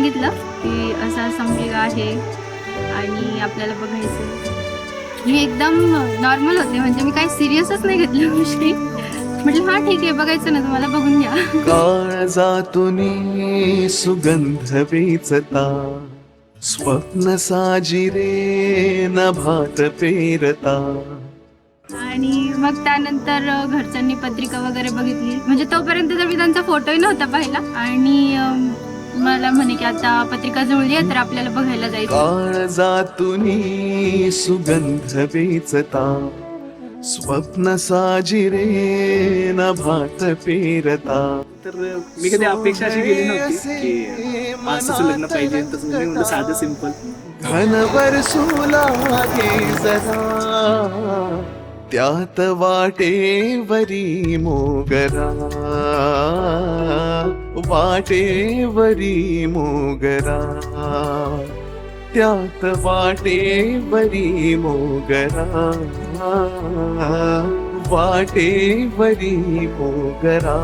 सांगितलं की असं मुलगा आहे आणि आपल्याला बघायचं. मी एकदम नॉर्मल होते, म्हणजे मी काही सिरियसच नाही घेतल्या गोष्टी. म्हटलं हा ठीक आहे, बघायचं ना तुम्हाला, बघून घ्या. काळजातूनी सुगंध वेचता, स्वप्न साजिरे नभात पेरता. आणि मग त्यानंतर घरच्यांनी पत्रिका वगैरे बघितली, म्हणजे तोपर्यंत तर मी त्यांचा फोटोही नव्हता पाहिला. आणि मला म्हणे की आता पत्रिका जुळली आहे तर आपल्याला बघायला जायचं. काळजातूनी सुगंध वेचता, स्वप्न साजिरे नभात पेरता. तर मी कधी अपेक्षा अशी केली नव्हती की असंच लग्न पाहिजे, तसं मी म्हणलं साधं सिंपल. घनभर सुलागे जरा, त्यात वाटेवरी मोगरा, वाटेवरी मोगरा, त्यात वाटेवरी मोगरा, वाटेवरी मोगरा.